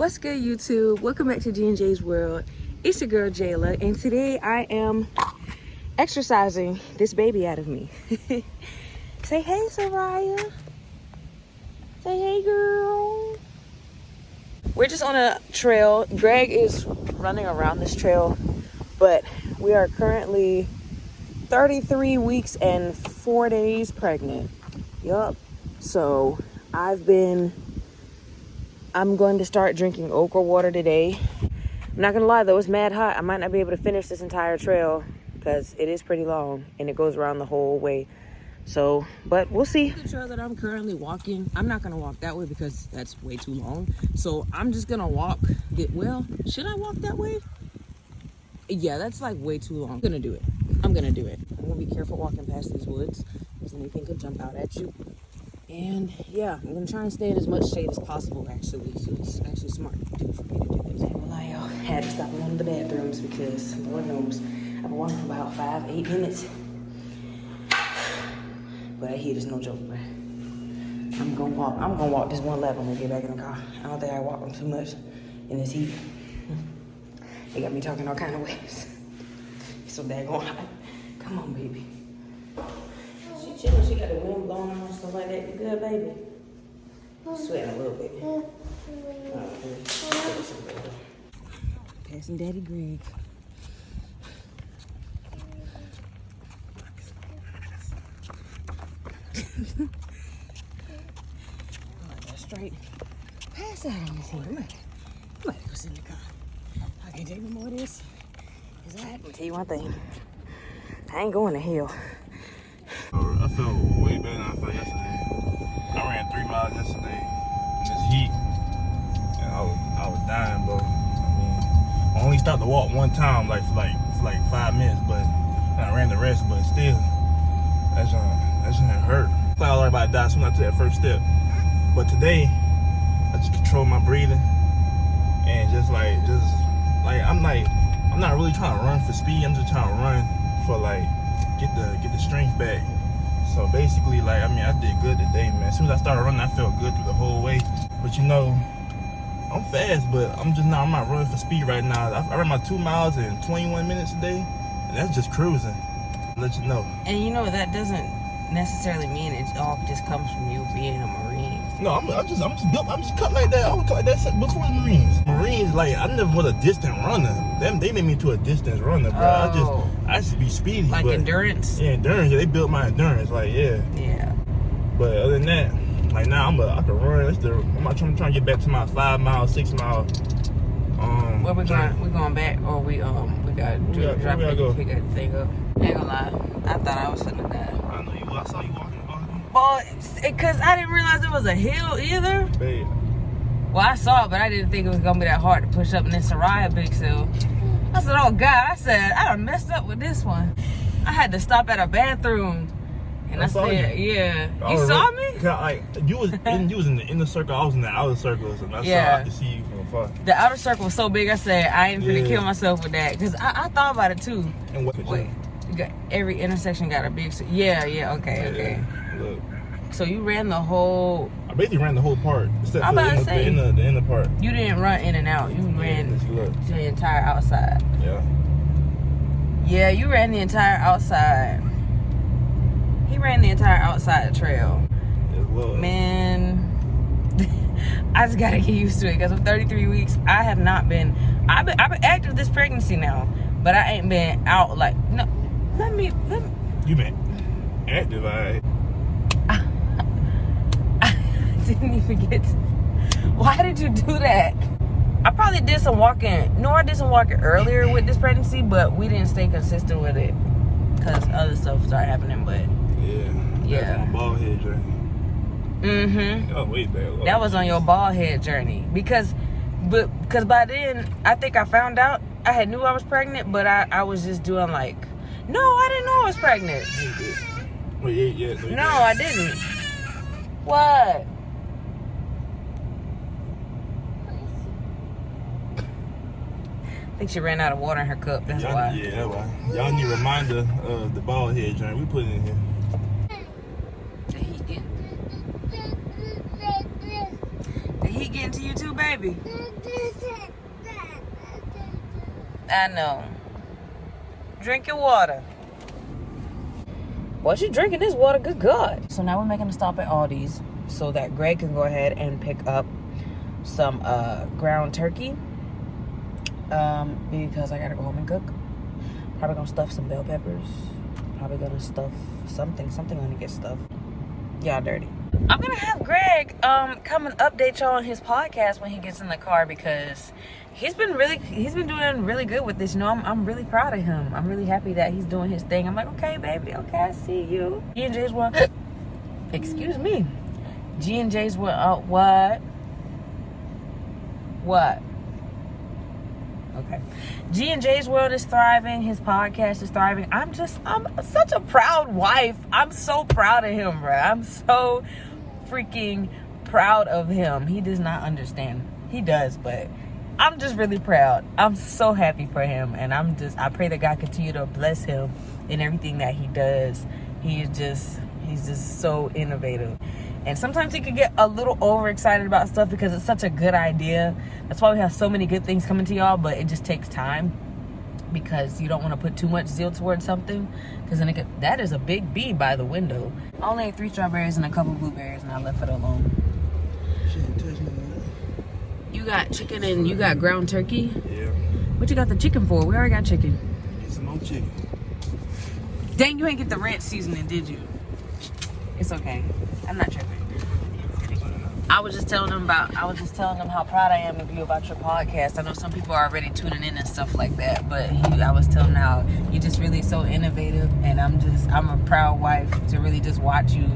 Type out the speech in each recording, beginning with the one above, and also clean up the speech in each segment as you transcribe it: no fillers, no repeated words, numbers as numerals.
What's good, YouTube? Welcome back to G&J's World. It's your girl Jayla, and today I am exercising this baby out of me. Say hey, Soraya. Say hey, girl. We're just on a trail. Greg is running around this trail, but we are currently 33 weeks and 4 days pregnant. Yup. So I'm going to start drinking okra water today. I'm not gonna lie though, it's mad hot. I might not be able to finish this entire trail because it is pretty long and it goes around the whole way. So, but we'll see. The trail that I'm currently walking, I'm not gonna walk that way because that's way too long. So I'm just gonna walk well, should I walk that way? Yeah, that's like way too long. I'm gonna do it. I'm gonna be careful walking past these woods because anything could jump out at you. And yeah, I'm gonna try and stay in as much shade as possible actually. So it's actually smart for me to do this. Well, I had to stop in one of the bathrooms because Lord knows I've been walking for about 5-8 minutes. But that heat is no joke, bro. I'm gonna walk this one lap. I'm gonna get back in the car. I don't think I walk them too much in this heat. They got me talking all kind of ways. It's so daggone hot. Come on, baby. She chilling. She got the wind blowing on and stuff like that. You good, baby? Sweating a little bit. Passing Daddy Greg. That's straight. Pass out on this here. I'm gonna go sit in the car. I can't take no more of this. Let me tell you one thing. I ain't going to hell. I felt way better than I felt yesterday. I ran 3 miles yesterday in this heat, and I was dying, bro. I mean, I only stopped to walk one time, for 5 minutes, but I ran the rest. But still, that shit hurt. I thought I was already about to die as soon as I took that first step. But today, I just controlled my breathing, and I'm not really trying to run for speed. I'm just trying to run for get the strength back. So basically, I did good today, man. As soon as I started running, I felt good through the whole way. But you know, I'm fast, but I'm not running for speed right now. I ran my 2 miles in 21 minutes today, and that's just cruising. Let you know. And you know that doesn't necessarily mean it all just comes from you being a Marine. No, I'm just cut like that. I was cut like that before the Marines. Marines, I never was a distant runner. They made me to a distance runner, bro. Oh. I used to be speedy. Like endurance? Yeah, endurance. Yeah, they built my endurance. Yeah. But other than that, now I can run. I'm trying to get back to my 5 mile, 6 mile. Where we going? We going back, or we got to drop it and pick that thing up. I ain't gonna lie, I thought I was finna die. I know you. I saw you walking. Well, because I didn't realize it was a hill either. Babe. Well, I saw it, but I didn't think it was gonna be that hard to push up. And then Soraya big hill. I said, oh God, I done messed up with this one. I had to stop at a bathroom. And I said, yeah. You saw me? You was in the inner circle, I was in the outer circle, so I could see you from afar. The outer circle was so big, I said, I ain't finna kill myself with that. Because I thought about it too. And wait, every intersection got a big, okay. Look. So you ran the whole... I basically ran the whole part, except for the inner part. You didn't run in and out. You ran the entire outside. Yeah. Yeah, you ran the entire outside. He ran the entire outside trail. Man, I just gotta get used to it because I'm 33 weeks. I've been active this pregnancy now, but I ain't been out no. Let me. You been active, I didn't even get to, why did you do that? I probably did some walking. No, I did some walking earlier with this pregnancy, but we didn't stay consistent with it because other stuff started happening. But yeah. That's my bald head journey. Mm-hmm. Oh, way back. That was on your bald head journey because by then I think I found out I knew I was pregnant, but I was just doing no, I didn't know I was pregnant. Wait, no, I didn't. What? I think she ran out of water in her cup. That's why. Yeah, that's why. Y'all need a reminder of the bald head journey. We put it in here. The heat getting to you too, babe? baby. I know. Drink your water. Well, she's drinking this water. Good God. So now we're making a stop at Aldi's so that Greg can go ahead and pick up some ground turkey. Because I gotta go home and cook. Probably gonna stuff some bell peppers. Probably gonna stuff something gonna get stuffed. Y'all dirty. I'm gonna have Greg come and update y'all on his podcast when he gets in the car, because he's been doing really good with this. You know, I'm really proud of him. I'm really happy that he's doing his thing. I'm like, okay, baby, okay, I see you. G&J's one. Excuse me. G&J's one. What? Okay. G&J's world is thriving. His podcast is thriving. I'm such a proud wife. I'm so proud of him, bro. I'm so freaking proud of him. He does not understand. He does, but I'm just really proud. I'm so happy for him, and I pray that God continue to bless him in everything that he does. He's just so innovative. And sometimes he can get a little overexcited about stuff because it's such a good idea. That's why we have so many good things coming to y'all, but it just takes time because you don't want to put too much zeal towards something, because then that is a big bee by the window. I only ate 3 strawberries and a couple blueberries, and I left it alone. She didn't touch me. You got chicken and you got ground turkey? Yeah. What you got the chicken for? We already got chicken. Get some more chicken. Dang, you ain't get the ranch seasoning, did you? It's okay. I'm not tripping. I was just telling them how proud I am of you about your podcast. I know some people are already tuning in and stuff like that, but I was telling them how you're just really so innovative, and I'm a proud wife to really just watch you,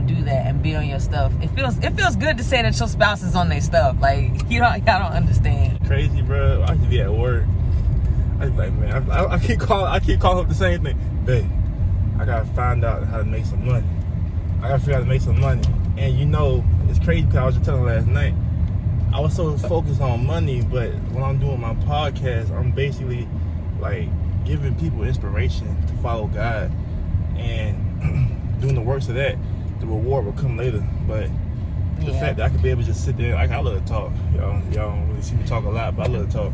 do that and be on your stuff. It feels good to say that your spouse is on their stuff. Like, y'all don't understand. Crazy, bro. I used to be at work. I was like, man, I keep calling up the same thing. Babe, I gotta find out how to make some money. I gotta figure out how to make some money. And it's crazy because I was just telling last night, I was so focused on money, but when I'm doing my podcast, I'm basically like giving people inspiration to follow God and doing the works of that. The reward will come later. But the fact that I could be able to just sit there, I love to talk. Y'all don't really see me talk a lot, but I love to talk.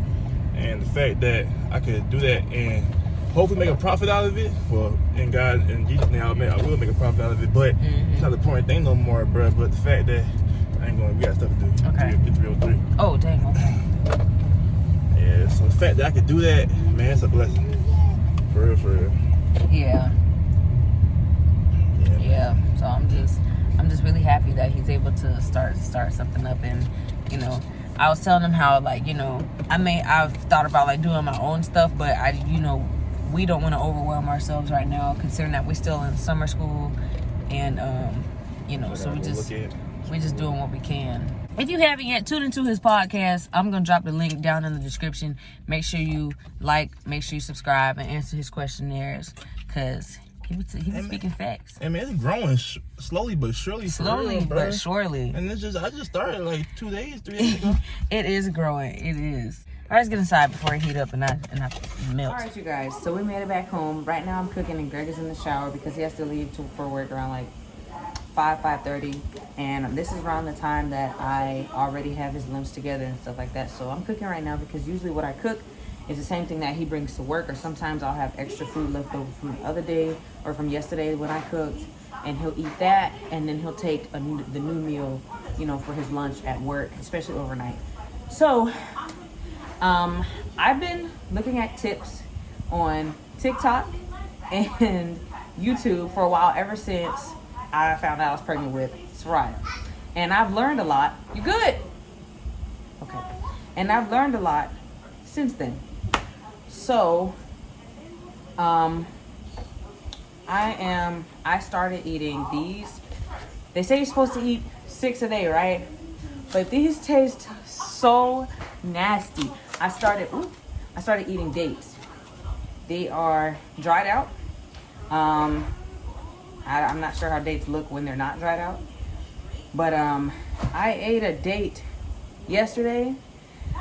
And the fact that I could do that and hopefully make a profit out of it. Well, in God and Jesus' name, I will make a profit out of it. But it's not the important thing no more, bro. But the fact that we got stuff to do. Okay. Get 303. Oh, dang, okay. Yeah, so the fact that I could do that, man, it's a blessing. For real. Yeah. So I'm just really happy that he's able to start something up. And I was telling him how, like, I've thought about like doing my own stuff, but we don't want to overwhelm ourselves right now, considering that we're still in summer school, and so we're just doing what we can. If you haven't yet tuned into his podcast, I'm gonna drop the link down in the description. Make sure you make sure you subscribe and answer his questionnaires, because he was speaking facts. I mean, it's growing slowly but surely. Slowly but surely. And I just started like 3 days ago. It is growing. It is. All right, let's get inside before it heat up and I melt. All right, you guys. So we made it back home. Right now I'm cooking and Greg is in the shower because he has to leave for work around like 5:30. And this is around the time that I already have his lunch together and stuff like that. So I'm cooking right now because usually what I cook is the same thing that he brings to work, or sometimes I'll have extra food left over from the other day or from yesterday when I cooked, and he'll eat that, and then he'll take the new meal, for his lunch at work, especially overnight. So I've been looking at tips on TikTok and YouTube for a while, ever since I found out I was pregnant with Soraya. And I've learned a lot. You good? Okay. And I've learned a lot since then. So, I started eating these. They say you're supposed to eat 6 a day, right? But these taste so nasty. I started eating dates. They are dried out. I'm not sure how dates look when they're not dried out. But I ate a date yesterday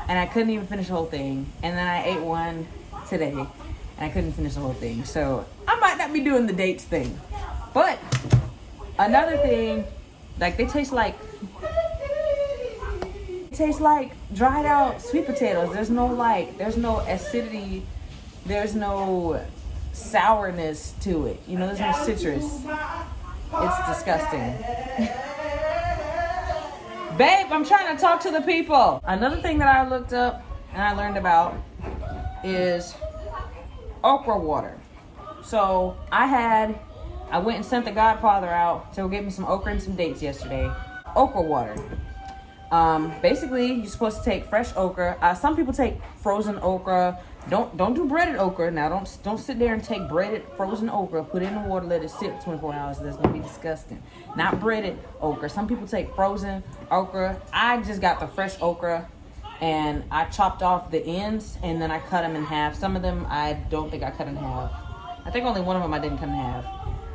and I couldn't even finish the whole thing. And then I ate one today and I couldn't finish the whole thing. So I might not be doing the dates thing. But another thing, like, they taste like tastes like dried out sweet potatoes. There's no acidity. There's no sourness to it. You know, there's no citrus. It's disgusting. Babe, I'm trying to talk to the people. Another thing that I looked up and I learned about is okra water. So I went and sent the Godfather out to get me some okra and some dates yesterday. Okra water. Basically, you're supposed to take fresh okra. Some people take frozen okra. Don't do breaded okra. Now, don't sit there and take breaded frozen okra, put it in the water, let it sit for 24 hours. That's gonna be disgusting. Not breaded okra. Some people take frozen okra. I just got the fresh okra, and I chopped off the ends, and then I cut them in half. Some of them I don't think I cut in half. I think only one of them I didn't cut in half.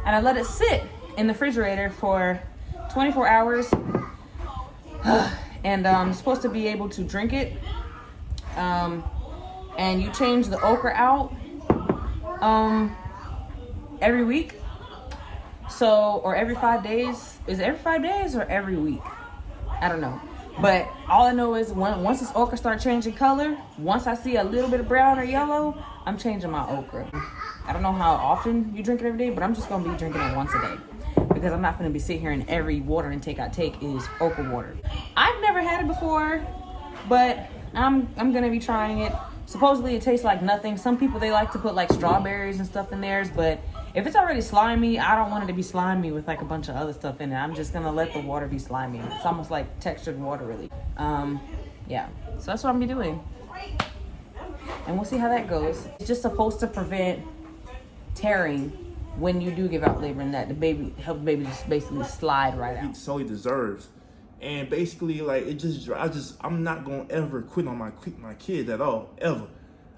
And I let it sit in the refrigerator for 24 hours. And I'm supposed to be able to drink it. And you change the okra out every week. So, or every 5 days. Is it every 5 days or every week? I don't know. But all I know is once this okra starts changing color, once I see a little bit of brown or yellow, I'm changing my okra. I don't know how often you drink it every day, but I'm just going to be drinking it once a day. Because I'm not going to be sitting here and every water intake I take is okra water. I've never had it before, but I'm going to be trying it. Supposedly it tastes like nothing. Some people, they like to put like strawberries and stuff in theirs, but if it's already slimy, I don't want it to be slimy with like a bunch of other stuff in it. I'm just going to let the water be slimy. It's almost like textured water, really. Yeah, so that's what I'm going to be doing. And we'll see how that goes. It's just supposed to prevent tearing when you do give out labor, and that help the baby just basically slide right out. So he deserves. And basically, like, I'm not gonna ever quit on my kids at all, ever.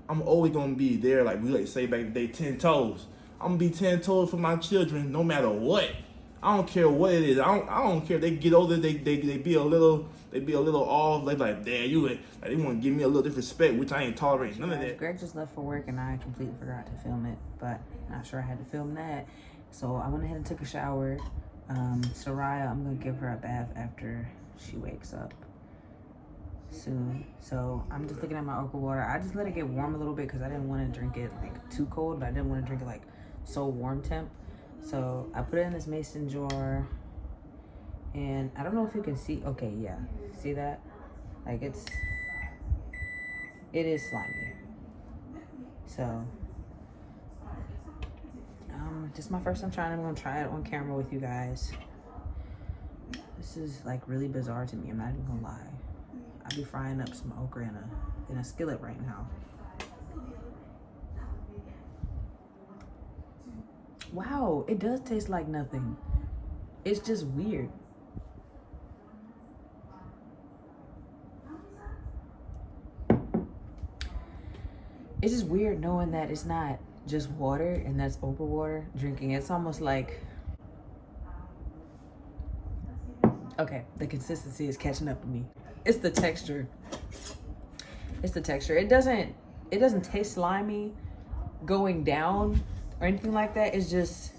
I'm always gonna be there, like we like to say back in the day, 10 toes. I'm gonna be 10 toes for my children, no matter what. I don't care what it is. I don't care if they get older, they be a little off. They like, damn, they want to give me a little disrespect, which I ain't tolerating none of that. Greg just left for work, and I completely forgot to film it, but not sure I had to film that. So I went ahead and took a shower. Soraya, I'm gonna give her a bath after she wakes up soon. So I'm just looking at my okra water. I just let it get warm a little bit because I didn't want to drink it like too cold, but I didn't want to drink it like so warm temp. So I put it in this mason jar, and I don't know if you can see. Okay, yeah, see that? Like it is slimy. So this is my first time trying. I'm gonna try it on camera with you guys. This is like really bizarre to me. I'm not even gonna lie. I'll be frying up some okra in a skillet right now. Wow, it does taste like nothing. It's just weird. It's just weird knowing that it's not just water and that's okra water drinking. It's almost like, okay, the consistency is catching up to me. It's the texture. It's the texture. It doesn't taste slimy going down or anything like that. It's just,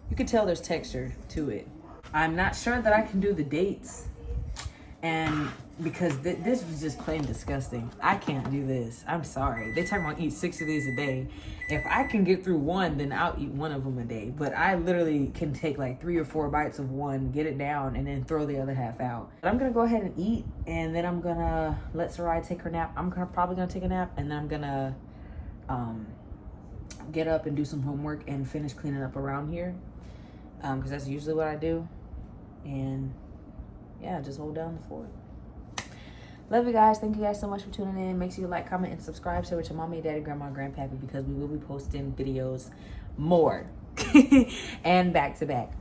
you can tell there's texture to it. I'm not sure that I can do the dates, and because this was just plain disgusting. I can't do this. I'm sorry. They talking about eat 6 of these a day. If I can get through one, then I'll eat one of them a day. But I literally can take like 3 or 4 bites of one, get it down, and then throw the other half out. But I'm gonna go ahead and eat, and then I'm gonna let Soraya take her nap. I'm probably gonna take a nap, and then I'm gonna get up and do some homework and finish cleaning up around here, because that's usually what I do. And yeah, just hold down the fort. Love you guys. Thank you guys so much for tuning in. Make sure you like, comment, and subscribe. Share with your mommy, daddy, grandma, and grandpappy, because we will be posting videos more and back to back.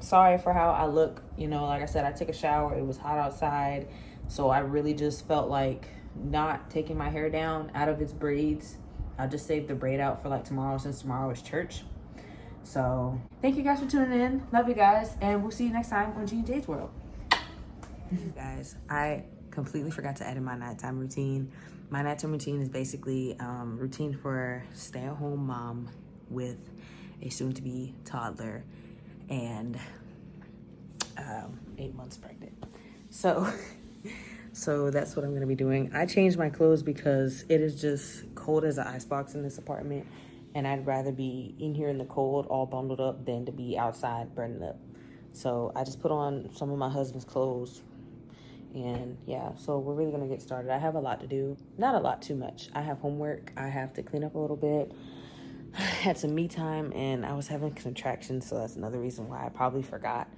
Sorry for how I look. You know, like I said, I took a shower. It was hot outside, so I really just felt like not taking my hair down out of its braids. I'll just save the braid out for like tomorrow, since tomorrow is church. So thank you guys for tuning in. Love you guys, and we'll see you next time on G and J's World. Guys, I completely forgot to add in my nighttime routine. My nighttime routine is basically routine for stay-at-home mom with a soon-to-be toddler and 8 months pregnant. So So that's what I'm gonna be doing. I changed my clothes because it is just cold as an icebox in this apartment, and I'd rather be in here in the cold all bundled up than to be outside burning up. So I just put on some of my husband's clothes, and yeah, so we're really gonna get started. I have a lot to do. Not a lot, too much. I have homework. I have to clean up a little bit. I had some me time, and I was having contractions, so that's another reason why I probably forgot.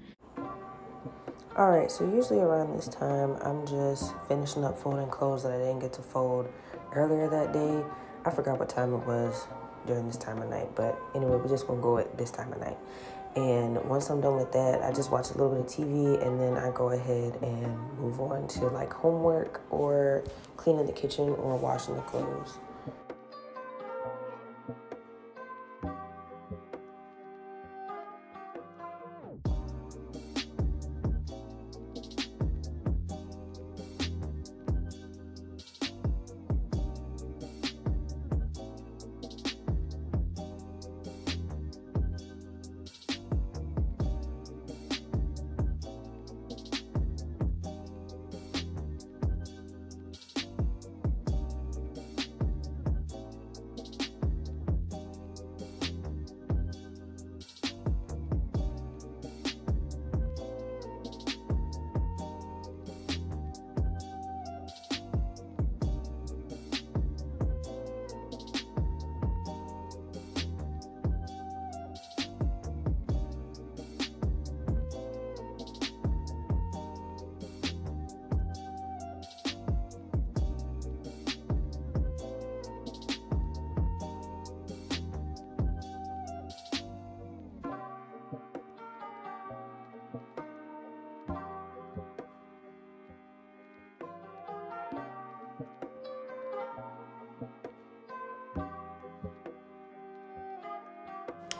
All right, so usually around this time, I'm just finishing up folding clothes that I didn't get to fold earlier that day. I forgot what time it was during this time of night, but anyway, we're just gonna go at this time of night. And once I'm done with that, I just watch a little bit of TV, and then I go ahead and move on to like homework or cleaning the kitchen or washing the clothes.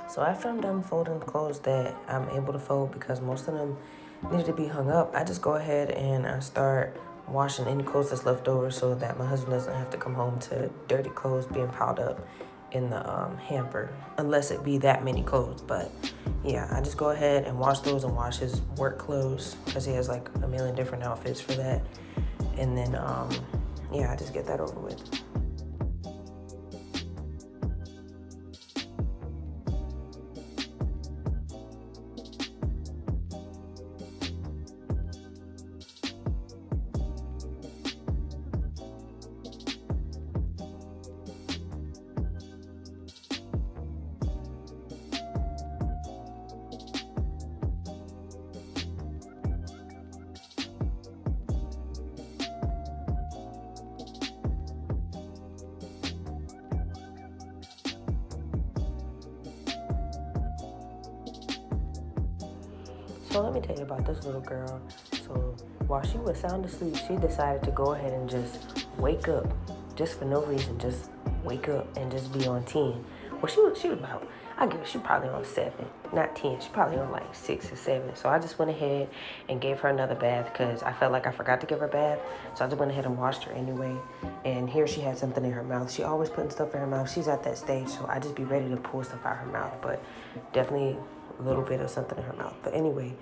So after I'm done folding clothes that I'm able to fold because most of them needed to be hung up, I just go ahead and I start washing any clothes that's left over so that my husband doesn't have to come home to dirty clothes being piled up in the hamper, unless it be that many clothes. But yeah, I just go ahead and wash those and wash his work clothes because he has like a million different outfits for that. And then, yeah, I just get that over with. So let me tell you about this little girl. So while she was sound asleep, she decided to go ahead and just wake up, just for no reason, just wake up and just be on 10. Well, she was about, I guess she probably on 7, not 10. She probably on like 6 or 7. So I just went ahead and gave her another bath because I felt like I forgot to give her a bath. So I just went ahead and washed her anyway. And here she had something in her mouth. She always putting stuff in her mouth. She's at that stage, so I just be ready to pull stuff out her mouth. But definitely a little bit of something in her mouth. But anyway,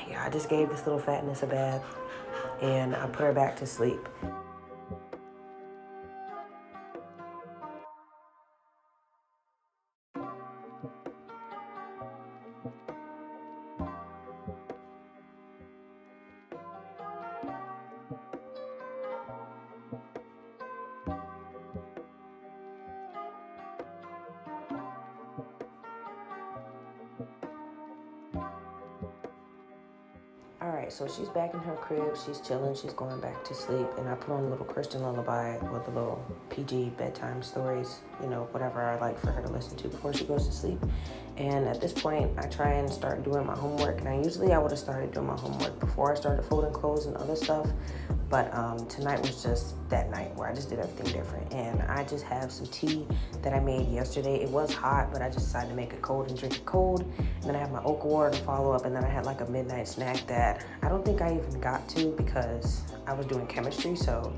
yeah, I just gave this little fatness a bath and I put her back to sleep. All right, so she's back in her crib. She's chilling. She's going back to sleep. And I put on a little Christian lullaby with a little PG bedtime stories, you know, whatever I like for her to listen to before she goes to sleep. And at this point, I try and start doing my homework. Now, usually I would have started doing my homework before I started folding clothes and other stuff. But tonight was just that night where I just did everything different. And I just have some tea that I made yesterday. It was hot, but I just decided to make it cold and drink it cold. And then I have my okra water to follow up. And then I had like a midnight snack that I don't think I even got to because I was doing chemistry. So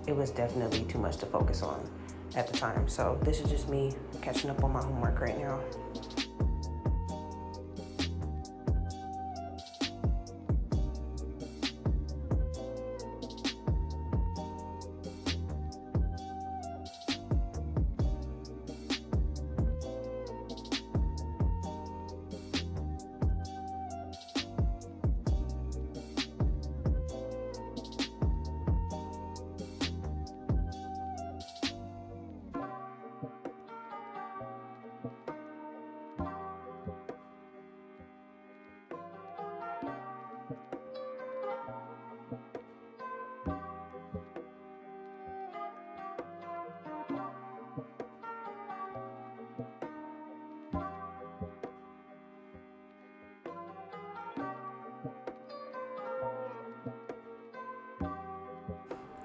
it was definitely too much to focus on at the time. So this is just me catching up on my homework right now.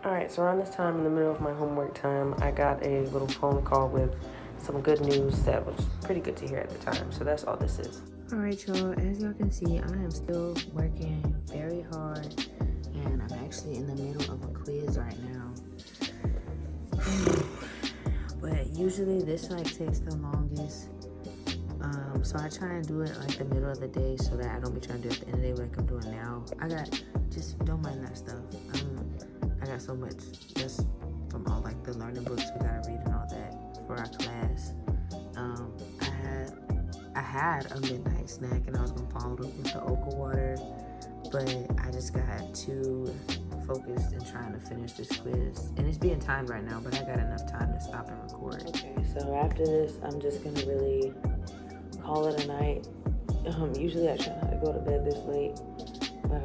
All right, so around this time, in the middle of my homework time, I got a little phone call with some good news that was pretty good to hear at the time. So that's all this is. All right, y'all. As y'all can see, I am still working very hard, and I'm actually in the middle of a quiz right now. But usually this like takes the longest. So I try and do it like the middle of the day so that I don't be trying to do it at the end of the day like I'm doing now. Just don't mind that stuff. I got so much just from all like the learning books we gotta read and all that for our class. I had a midnight snack and I was gonna follow it up with the Oka water, but I just got too focused in trying to finish this quiz. And it's being timed right now, but I got enough time to stop and record. Okay, so after this, I'm just gonna really call it a night. Usually I try not to go to bed this late, but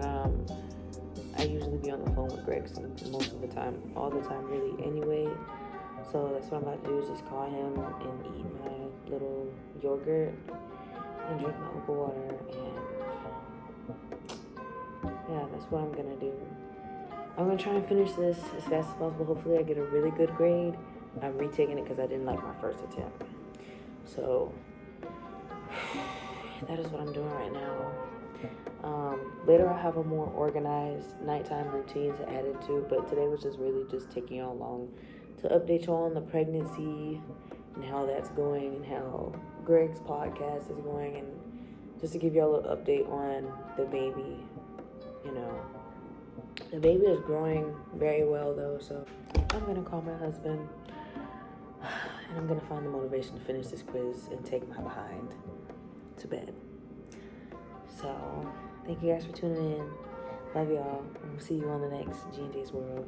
I usually be on the phone with Greg most of the time, all the time really anyway. So that's what I'm about to do is just call him and eat my little yogurt and drink my Oka water, and yeah, that's what I'm gonna do. I'm gonna try and finish this as fast as possible. Hopefully I get a really good grade. I'm retaking it because I didn't like my first attempt. So that is what I'm doing right now. Later I'll have a more organized nighttime routine to add into, but today was just really just taking y'all along to update y'all on the pregnancy and how that's going and how Greg's podcast is going, and just to give y'all a little update on the baby. You know, the baby is growing very well though, so I'm gonna call my husband and I'm gonna find the motivation to finish this quiz and take my behind to bed. So thank you guys for tuning in. Love y'all. And we'll see you on the next G&J's World.